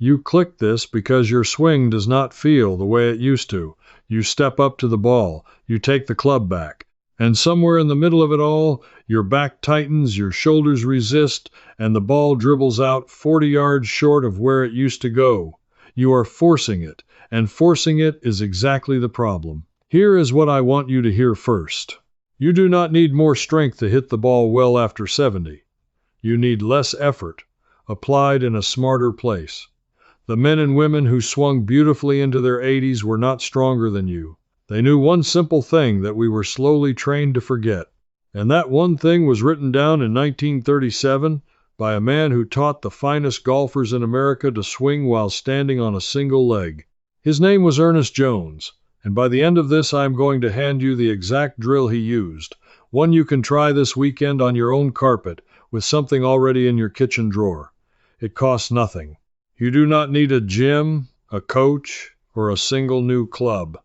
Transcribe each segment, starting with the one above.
You click this because your swing does not feel the way it used to. You step up to the ball, you take the club back, and somewhere in the middle of it all, your back tightens, your shoulders resist, and the ball dribbles out 40 yards short of where it used to go. You are forcing it, and forcing it is exactly the problem. Here is what I want you to hear first. You do not need more strength to hit the ball well after 70. You need less effort, applied in a smarter place. The men and women who swung beautifully into their 80s were not stronger than you. They knew one simple thing that we were slowly trained to forget. And that one thing was written down in 1937 by a man who taught the finest golfers in America to swing while standing on a single leg. His name was Ernest Jones, and by the end of this I am going to hand you the exact drill he used, one you can try this weekend on your own carpet with something already in your kitchen drawer. It costs nothing. You do not need a gym, a coach, or a single new club.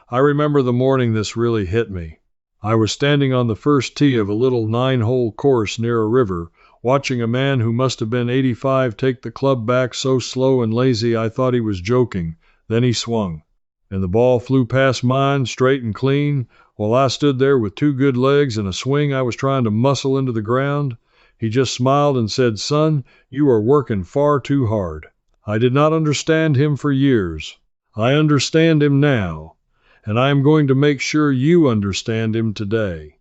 I remember the morning this really hit me. I was standing on the first tee of a little 9-hole course near a river, watching a man who must have been 85 take the club back so slow and lazy I thought he was joking. Then he swung, and the ball flew past mine, straight and clean, while I stood there with 2 good legs and a swing I was trying to muscle into the ground. He just smiled and said, "Son, you are working far too hard." I did not understand him for years. I understand him now, and I am going to make sure you understand him today.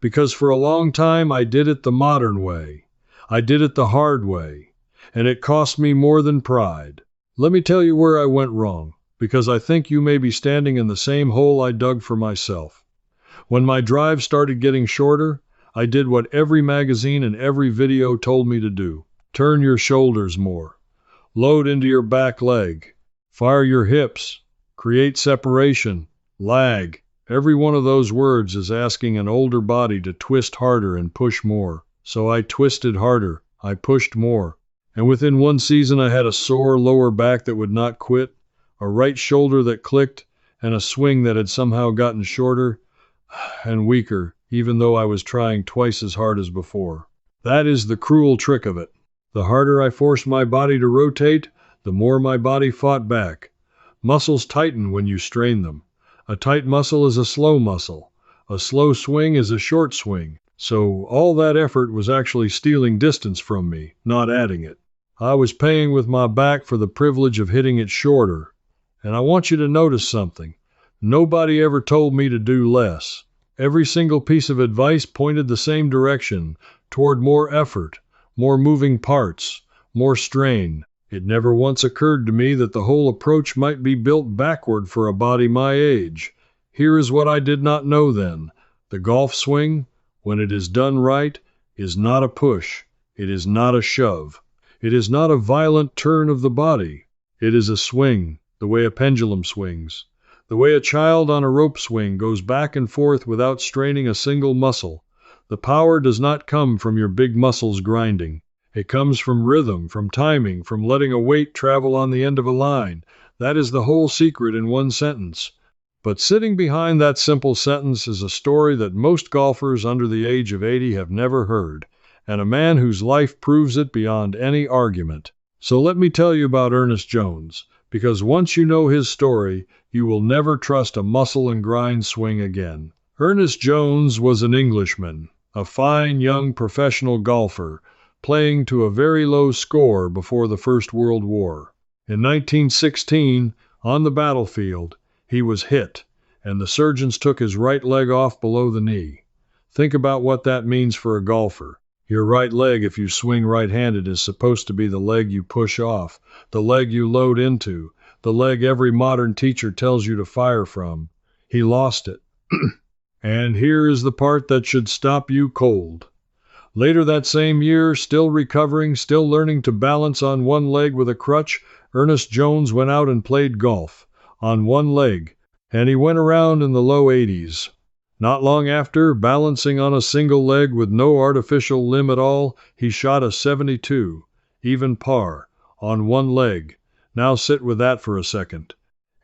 Because for a long time I did it the modern way. I did it the hard way, and it cost me more than pride. Let me tell you where I went wrong, because I think you may be standing in the same hole I dug for myself. When my drive started getting shorter, I did what every magazine and every video told me to do. Turn your shoulders more. Load into your back leg. Fire your hips. Create separation. Lag. Every one of those words is asking an older body to twist harder and push more. So I twisted harder. I pushed more. And within one season I had a sore lower back that would not quit, a right shoulder that clicked, and a swing that had somehow gotten shorter and weaker, even though I was trying twice as hard as before. That is the cruel trick of it. The harder I forced my body to rotate, the more my body fought back. Muscles tighten when you strain them. A tight muscle is a slow muscle. A slow swing is a short swing. So all that effort was actually stealing distance from me, not adding it. I was paying with my back for the privilege of hitting it shorter. And I want you to notice something. Nobody ever told me to do less. Every single piece of advice pointed the same direction, toward more effort, more moving parts, more strain. It never once occurred to me that the whole approach might be built backward for a body my age. Here is what I did not know then. The golf swing, when it is done right, is not a push. It is not a shove. It is not a violent turn of the body. It is a swing, the way a pendulum swings. The way a child on a rope swing goes back and forth without straining a single muscle. The power does not come from your big muscles grinding. It comes from rhythm, from timing, from letting a weight travel on the end of a line. That is the whole secret in one sentence. But sitting behind that simple sentence is a story that most golfers under the age of 80 have never heard, and a man whose life proves it beyond any argument. So let me tell you about Ernest Jones, because once you know his story, you will never trust a muscle and grind swing again. Ernest Jones was an Englishman, a fine young professional golfer, playing to a very low score before the First World War. In 1916, on the battlefield, he was hit, and the surgeons took his right leg off below the knee. Think about what that means for a golfer. Your right leg, if you swing right-handed, is supposed to be the leg you push off, the leg you load into, the leg every modern teacher tells you to fire from. He lost it. And here is the part that should stop you cold. Later that same year, still recovering, still learning to balance on one leg with a crutch, Ernest Jones went out and played golf, on one leg, and he went around in the low 80s. Not long after, balancing on a single leg with no artificial limb at all, he shot a 72, even par, on one leg. Now sit with that for a second.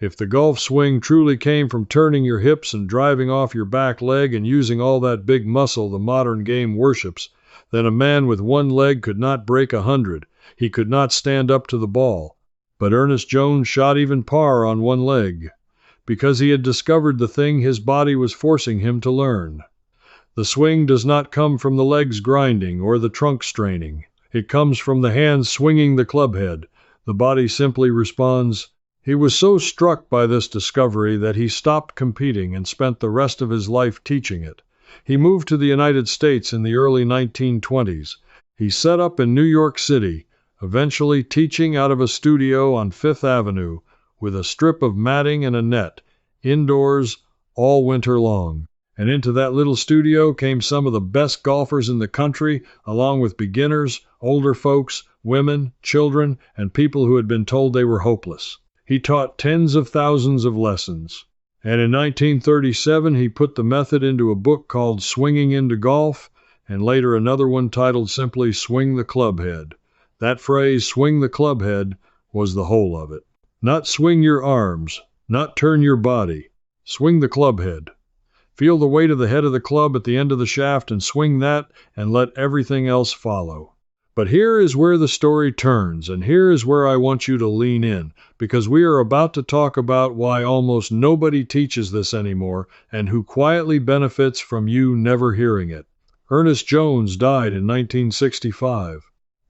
If the golf swing truly came from turning your hips and driving off your back leg and using all that big muscle the modern game worships, then a man with one leg could not break 100. He could not stand up to the ball. But Ernest Jones shot even par on one leg, because he had discovered the thing his body was forcing him to learn. The swing does not come from the legs grinding or the trunk straining. It comes from the hands swinging the club head. The body simply responds. He was so struck by this discovery that he stopped competing and spent the rest of his life teaching it. He moved to the United States in the early 1920s. He set up in New York City, eventually teaching out of a studio on Fifth Avenue with a strip of matting and a net, indoors all winter long. And into that little studio came some of the best golfers in the country, along with beginners, older folks, women, children, and people who had been told they were hopeless. He taught tens of thousands of lessons. And in 1937, he put the method into a book called Swinging into Golf, and later another one titled simply Swing the Club Head. That phrase, swing the club head, was the whole of it. Not swing your arms, not turn your body. Swing the club head. Feel the weight of the head of the club at the end of the shaft and swing that, and let everything else follow. But here is where the story turns, and here is where I want you to lean in, because we are about to talk about why almost nobody teaches this anymore, and who quietly benefits from you never hearing it. Ernest Jones died in 1965,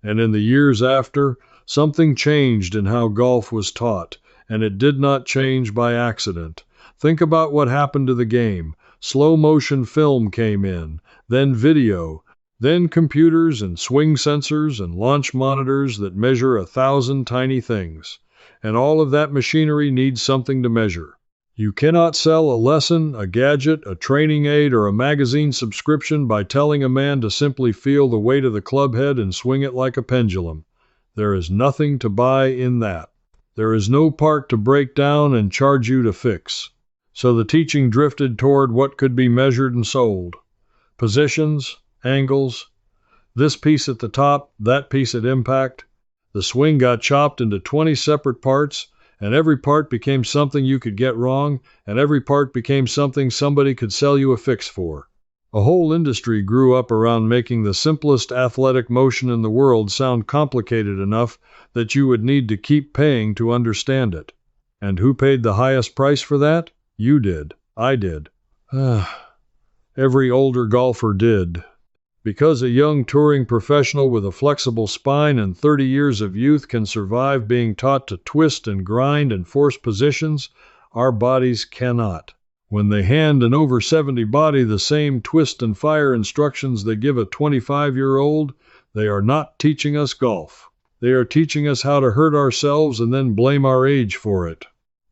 and in the years after, something changed in how golf was taught, and it did not change by accident. Think about what happened to the game. Slow motion film came in, then video, then computers and swing sensors and launch monitors that measure 1,000 tiny things. And all of that machinery needs something to measure. You cannot sell a lesson, a gadget, a training aid, or a magazine subscription by telling a man to simply feel the weight of the club head and swing it like a pendulum. There is nothing to buy in that. There is no part to break down and charge you to fix. So the teaching drifted toward what could be measured and sold. Positions, angles, this piece at the top, that piece at impact. The swing got chopped into 20 separate parts, and every part became something you could get wrong, and every part became something somebody could sell you a fix for. A whole industry grew up around making the simplest athletic motion in the world sound complicated enough that you would need to keep paying to understand it. And who paid the highest price for that? You did. I did. Every older golfer did. Because a young touring professional with a flexible spine and 30 years of youth can survive being taught to twist and grind and force positions, our bodies cannot. When they hand an over 70 body the same twist and fire instructions they give a 25-year-old, they are not teaching us golf. They are teaching us how to hurt ourselves and then blame our age for it.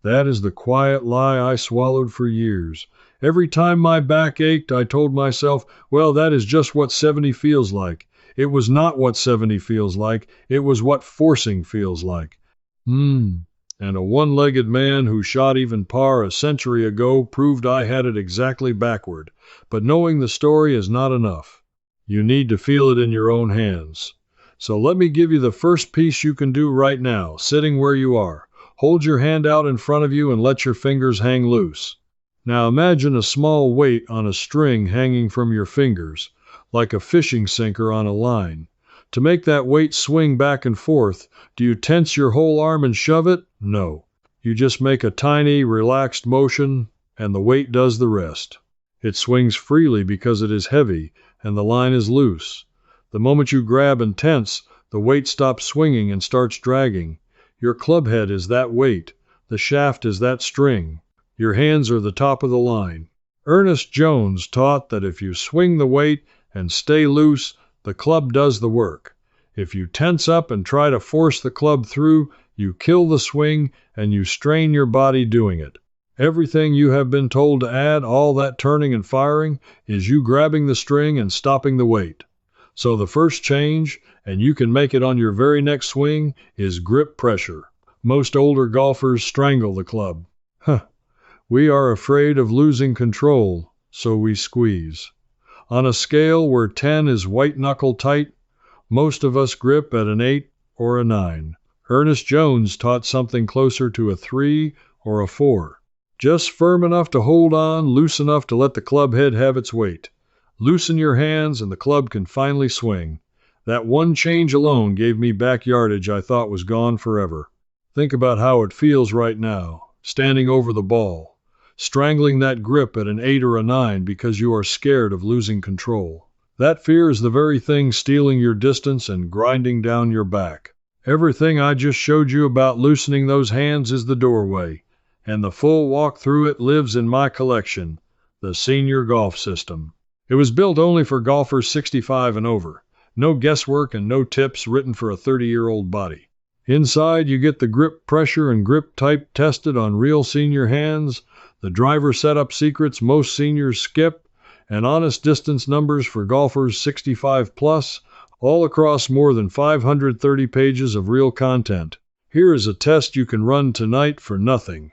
That is the quiet lie I swallowed for years. Every time my back ached, I told myself, well, that is just what 70 feels like. It was not what 70 feels like. It was what forcing feels like. And a one-legged man who shot even par a century ago proved I had it exactly backward. But knowing the story is not enough. You need to feel it in your own hands. So let me give you the first piece you can do right now, sitting where you are. Hold your hand out in front of you and let your fingers hang loose. Now imagine a small weight on a string hanging from your fingers, like a fishing sinker on a line. To make that weight swing back and forth, do you tense your whole arm and shove it? No. You just make a tiny, relaxed motion, and the weight does the rest. It swings freely because it is heavy, and the line is loose. The moment you grab and tense, the weight stops swinging and starts dragging. Your club head is that weight. The shaft is that string. Your hands are the top of the line. Ernest Jones taught that if you swing the weight and stay loose, the club does the work. If you tense up and try to force the club through, you kill the swing and you strain your body doing it. Everything you have been told to add, all that turning and firing, is you grabbing the string and stopping the weight. So the first change, and you can make it on your very next swing, is grip pressure. Most older golfers strangle the club. We are afraid of losing control, so we squeeze. On a scale where 10 is white-knuckle tight, most of us grip at an 8 or a 9. Ernest Jones taught something closer to a 3 or a 4. Just firm enough to hold on, loose enough to let the club head have its weight. Loosen your hands and the club can finally swing. That one change alone gave me back yardage I thought was gone forever. Think about how it feels right now, standing over the ball, strangling that grip at an 8 or a 9 because you are scared of losing control. That fear is the very thing stealing your distance and grinding down your back. Everything I just showed you about loosening those hands is the doorway, and the full walk through it lives in my collection, the Senior Golf System. It was built only for golfers 65 and over. No guesswork and no tips written for a 30-year-old body. Inside, you get the grip pressure and grip type tested on real senior hands, the driver setup secrets most seniors skip, and honest distance numbers for golfers 65 plus, all across more than 530 pages of real content. Here is a test you can run tonight for nothing.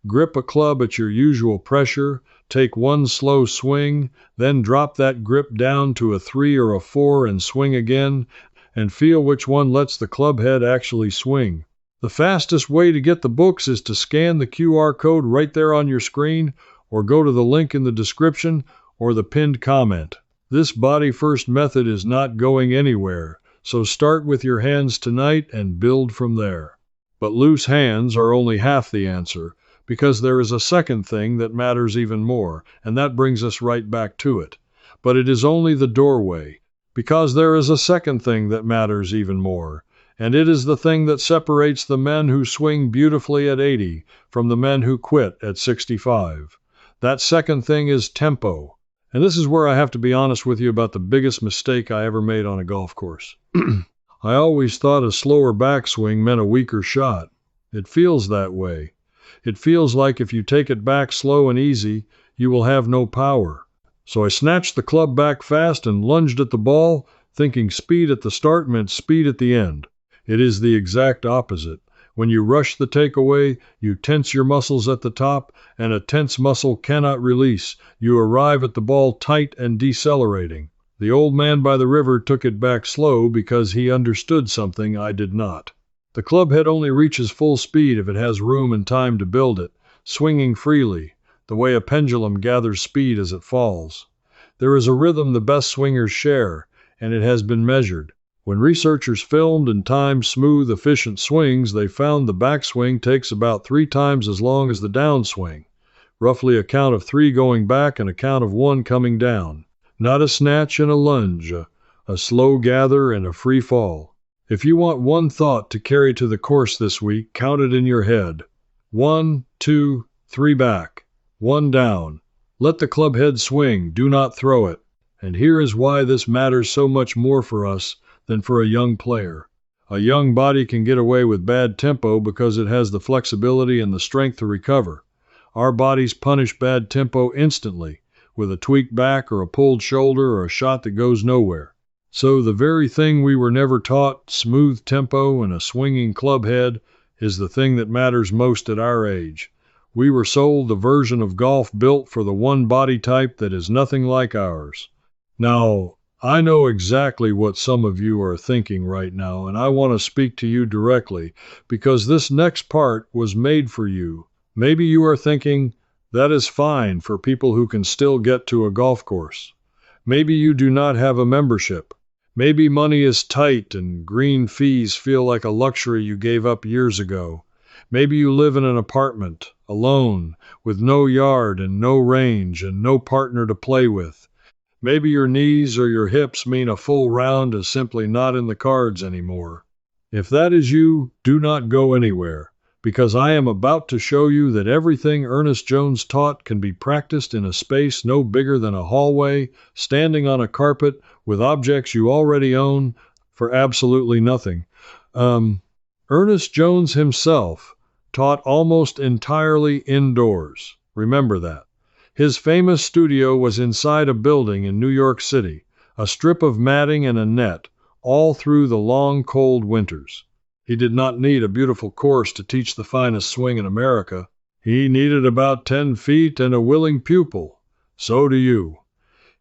Grip a club at your usual pressure, take one slow swing, then drop that grip down to a 3 or a 4 and swing again, and feel which one lets the club head actually swing. The fastest way to get the books is to scan the QR code right there on your screen, or go to the link in the description or the pinned comment. This body-first method is not going anywhere, so start with your hands tonight and build from there. But loose hands are only half the answer, because there is a second thing that matters even more, and that brings us right back to it. But it is only the doorway, because there is a second thing that matters even more, and it is the thing that separates the men who swing beautifully at 80 from the men who quit at 65. That second thing is tempo. And this is where I have to be honest with you about the biggest mistake I ever made on a golf course. I always thought a slower backswing meant a weaker shot. It feels that way. It feels like if you take it back slow and easy, you will have no power. So I snatched the club back fast and lunged at the ball, thinking speed at the start meant speed at the end. It is the exact opposite. When you rush the takeaway, you tense your muscles at the top, and a tense muscle cannot release. You arrive at the ball tight and decelerating. The old man by the river took it back slow because he understood something I did not. The club head only reaches full speed if it has room and time to build it, swinging freely, the way a pendulum gathers speed as it falls. There is a rhythm the best swingers share, and it has been measured. When researchers filmed and timed smooth, efficient swings, they found the backswing takes about 3 times as long as the downswing, roughly a count of 3 going back and a count of 1 coming down. Not a snatch and a lunge, a slow gather and a free fall. If you want one thought to carry to the course this week, count it in your head. 1, 2, 3 back, 1 down. Let the club head swing, do not throw it. And here is why this matters so much more for us than for a young player. A young body can get away with bad tempo because it has the flexibility and the strength to recover. Our bodies punish bad tempo instantly, with a tweaked back or a pulled shoulder or a shot that goes nowhere. So the very thing we were never taught, smooth tempo and a swinging club head, is the thing that matters most at our age. We were sold the version of golf built for the one body type that is nothing like ours. Now, I know exactly what some of you are thinking right now, and I want to speak to you directly, because this next part was made for you. Maybe you are thinking, that is fine for people who can still get to a golf course. Maybe you do not have a membership. Maybe money is tight and green fees feel like a luxury you gave up years ago. Maybe you live in an apartment, alone, with no yard and no range and no partner to play with. Maybe your knees or your hips mean a full round is simply not in the cards anymore. If that is you, do not go anywhere, because I am about to show you that everything Ernest Jones taught can be practiced in a space no bigger than a hallway, standing on a carpet with objects you already own for absolutely nothing. Ernest Jones himself taught almost entirely indoors. Remember that. His famous studio was inside a building in New York City, a strip of matting and a net, all through the long, cold winters. He did not need a beautiful course to teach the finest swing in America. He needed about 10 feet and a willing pupil. So do you.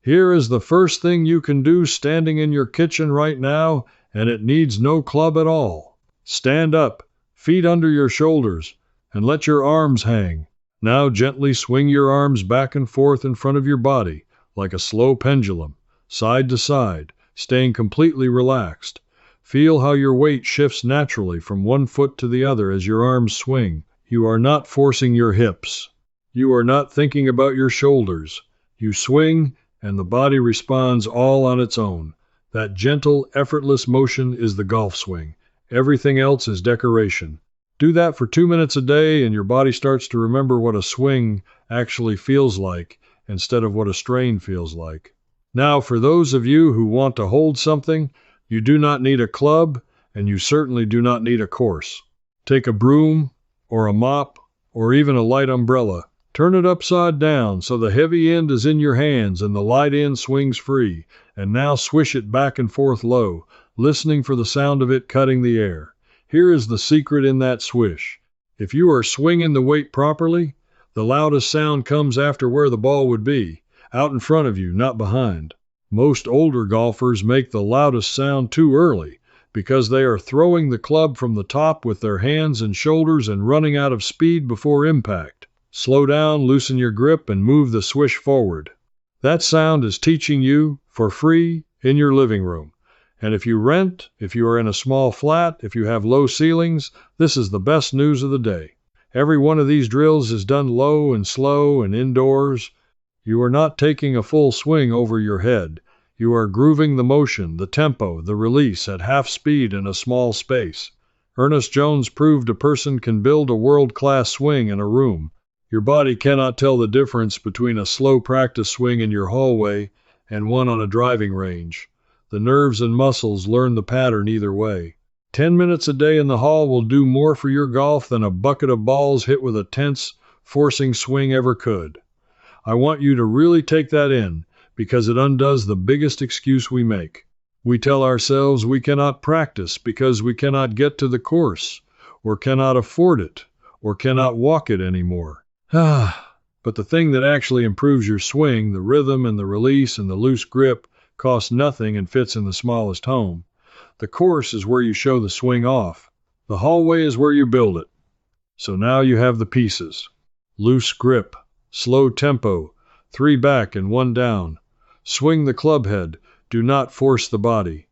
Here is the first thing you can do standing in your kitchen right now, and it needs no club at all. Stand up, feet under your shoulders, and let your arms hang. Now gently swing your arms back and forth in front of your body, like a slow pendulum, side to side, staying completely relaxed. Feel how your weight shifts naturally from one foot to the other as your arms swing. You are not forcing your hips. You are not thinking about your shoulders. You swing, and the body responds all on its own. That gentle, effortless motion is the golf swing. Everything else is decoration. Do that for 2 minutes a day, and your body starts to remember what a swing actually feels like instead of what a strain feels like. Now, for those of you who want to hold something, you do not need a club, and you certainly do not need a course. Take a broom, or a mop, or even a light umbrella. Turn it upside down so the heavy end is in your hands and the light end swings free, and now swish it back and forth low, listening for the sound of it cutting the air. Here is the secret in that swish. If you are swinging the weight properly, the loudest sound comes after where the ball would be, out in front of you, not behind. Most older golfers make the loudest sound too early because they are throwing the club from the top with their hands and shoulders and running out of speed before impact. Slow down, loosen your grip, and move the swish forward. That sound is teaching you, for free, in your living room. And if you rent, if you are in a small flat, if you have low ceilings, this is the best news of the day. Every one of these drills is done low and slow and indoors. You are not taking a full swing over your head. You are grooving the motion, the tempo, the release at half speed in a small space. Ernest Jones proved a person can build a world-class swing in a room. Your body cannot tell the difference between a slow practice swing in your hallway and one on a driving range. The nerves and muscles learn the pattern either way. 10 minutes a day in the hall will do more for your golf than a bucket of balls hit with a tense, forcing swing ever could. I want you to really take that in, because it undoes the biggest excuse we make. We tell ourselves we cannot practice because we cannot get to the course, or cannot afford it, or cannot walk it anymore. But the thing that actually improves your swing, the rhythm and the release and the loose grip, costs nothing and fits in the smallest home. The course is where you show the swing off. The hallway is where you build it. So now you have the pieces. Loose grip, slow tempo, 3 back and 1 down. Swing the club head, do not force the body.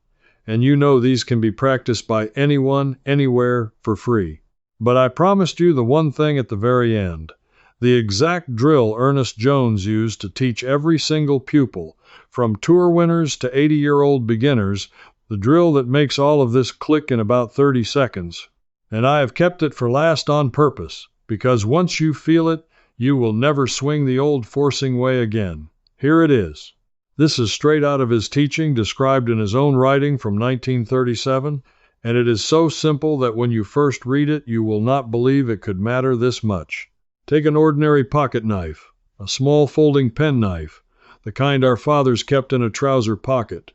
And you know these can be practiced by anyone, anywhere, for free. But I promised you the one thing at the very end. The exact drill Ernest Jones used to teach every single pupil, from tour winners to 80-year-old beginners, the drill that makes all of this click in about 30 seconds. And I have kept it for last on purpose, because once you feel it, you will never swing the old forcing way again. Here it is. This is straight out of his teaching, described in his own writing from 1937, and it is so simple that when you first read it, you will not believe it could matter this much. Take an ordinary pocket knife, a small folding pen knife, the kind our fathers kept in a trouser pocket.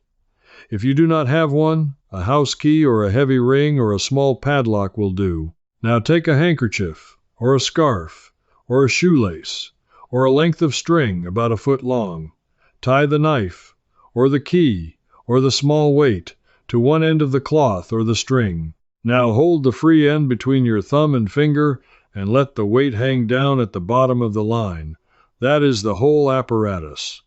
If you do not have one, a house key or a heavy ring or a small padlock will do. Now take a handkerchief, or a scarf, or a shoelace, or a length of string about a foot long. Tie the knife, or the key, or the small weight, to one end of the cloth or the string. Now hold the free end between your thumb and finger and let the weight hang down at the bottom of the line. That is the whole apparatus.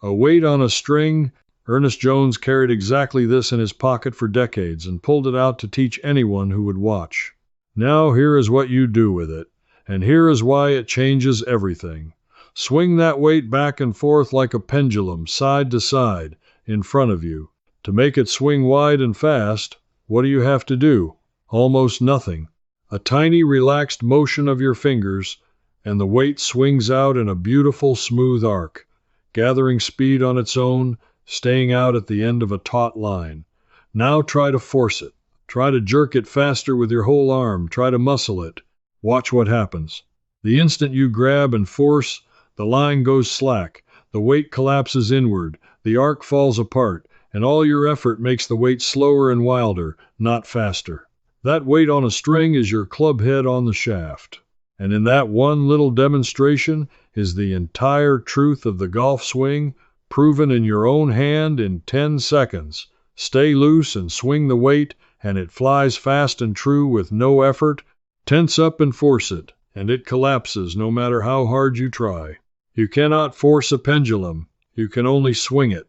A weight on a string. Ernest Jones carried exactly this in his pocket for decades and pulled it out to teach anyone who would watch. Now here is what you do with it, and here is why it changes everything. Swing that weight back and forth like a pendulum, side to side, in front of you. To make it swing wide and fast, what do you have to do? Almost nothing. A tiny relaxed motion of your fingers, and the weight swings out in a beautiful smooth arc, gathering speed on its own, staying out at the end of a taut line. Now try to force it. Try to jerk it faster with your whole arm. Try to muscle it. Watch what happens. The instant you grab and force, the line goes slack, the weight collapses inward, the arc falls apart, and all your effort makes the weight slower and wilder, not faster. That weight on a string is your club head on the shaft. And in that one little demonstration is the entire truth of the golf swing, proven in your own hand in 10 seconds. Stay loose and swing the weight, and it flies fast and true with no effort. Tense up and force it, and it collapses no matter how hard you try. You cannot force a pendulum. You can only swing it.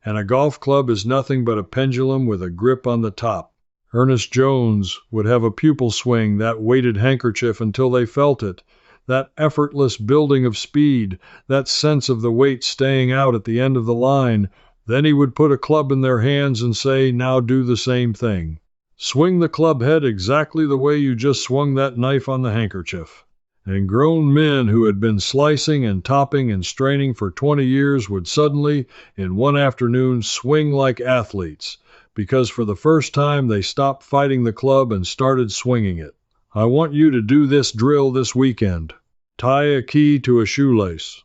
and a golf club is nothing but a pendulum with a grip on the top. Ernest Jones would have a pupil swing that weighted handkerchief until they felt it, that effortless building of speed, that sense of the weight staying out at the end of the line. Then he would put a club in their hands and say, "Now do the same thing. Swing the club head exactly the way you just swung that knife on the handkerchief." And grown men who had been slicing and topping and straining for 20 years would suddenly, in one afternoon, swing like athletes, because for the first time they stopped fighting the club and started swinging it. I want you to do this drill this weekend. Tie a key to a shoelace.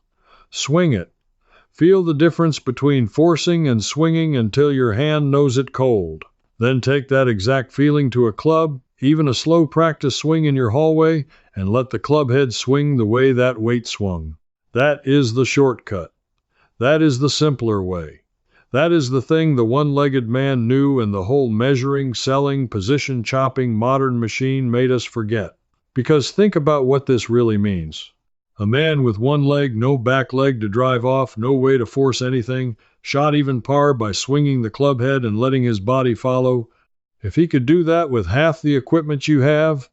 Swing it. Feel the difference between forcing and swinging until your hand knows it cold. Then take that exact feeling to a club, even a slow practice swing in your hallway, and let the club head swing the way that weight swung. That is the shortcut. That is the simpler way. That is the thing the one-legged man knew and the whole measuring, selling, position-chopping modern machine made us forget. Because think about what this really means. A man with one leg, no back leg to drive off, no way to force anything, shot even par by swinging the club head and letting his body follow. If he could do that with half the equipment you have,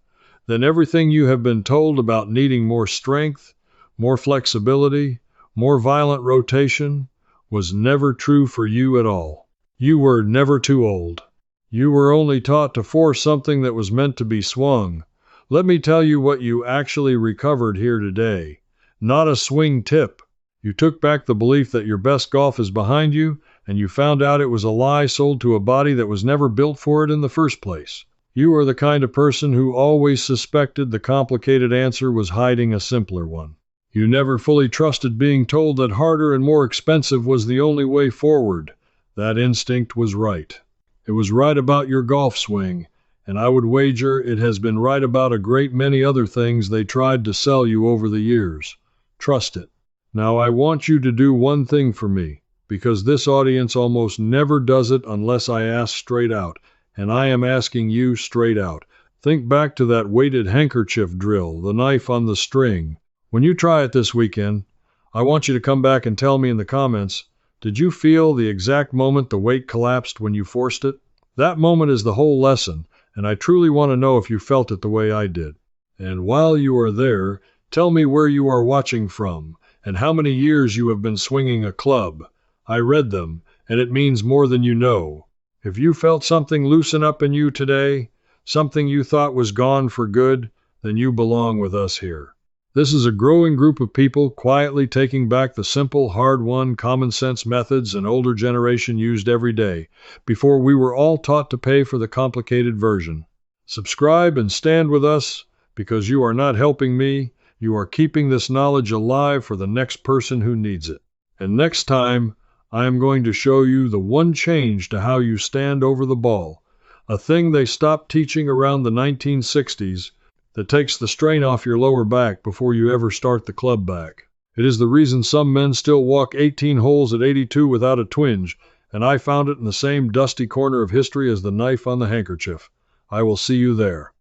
then everything you have been told about needing more strength, more flexibility, more violent rotation, was never true for you at all. You were never too old. You were only taught to force something that was meant to be swung. Let me tell you what you actually recovered here today. Not a swing tip. You took back the belief that your best golf is behind you, and you found out it was a lie sold to a body that was never built for it in the first place. You are the kind of person who always suspected the complicated answer was hiding a simpler one. You never fully trusted being told that harder and more expensive was the only way forward. That instinct was right. It was right about your golf swing, and I would wager it has been right about a great many other things they tried to sell you over the years. Trust it. Now I want you to do one thing for me, because this audience almost never does it unless I ask straight out, and I am asking you straight out. Think back to that weighted handkerchief drill, the knife on the string. When you try it this weekend, I want you to come back and tell me in the comments, did you feel the exact moment the weight collapsed when you forced it? That moment is the whole lesson, and I truly want to know if you felt it the way I did. And while you are there, tell me where you are watching from, and how many years you have been swinging a club. I read them, and it means more than you know. If you felt something loosen up in you today, something you thought was gone for good, then you belong with us here. This is a growing group of people quietly taking back the simple, hard-won, common-sense methods an older generation used every day, before we were all taught to pay for the complicated version. Subscribe and stand with us, because you are not helping me, you are keeping this knowledge alive for the next person who needs it. And next time, I am going to show you the one change to how you stand over the ball, a thing they stopped teaching around the 1960s, that takes the strain off your lower back before you ever start the club back. It is the reason some men still walk 18 holes at 82 without a twinge, and I found it in the same dusty corner of history as the knife on the handkerchief. I will see you there.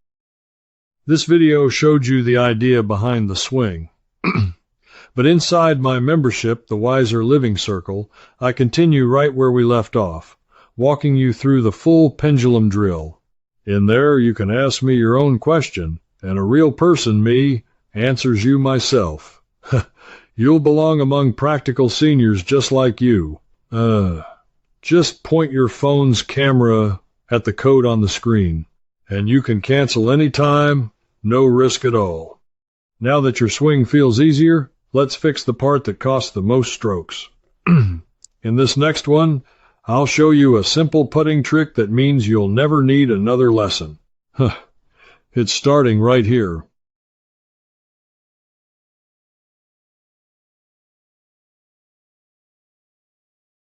This video showed you the idea behind the swing. But inside my membership, the Wiser Living Circle, I continue right where we left off, walking you through the full pendulum drill. In there, you can ask me your own question, and a real person, me, answers you myself. You'll belong among practical seniors just like you. Just point your phone's camera at the code on the screen, and you can cancel any time, no risk at all. Now that your swing feels easier, let's fix the part that costs the most strokes. In this next one, I'll show you a simple putting trick that means you'll never need another lesson. It's starting right here.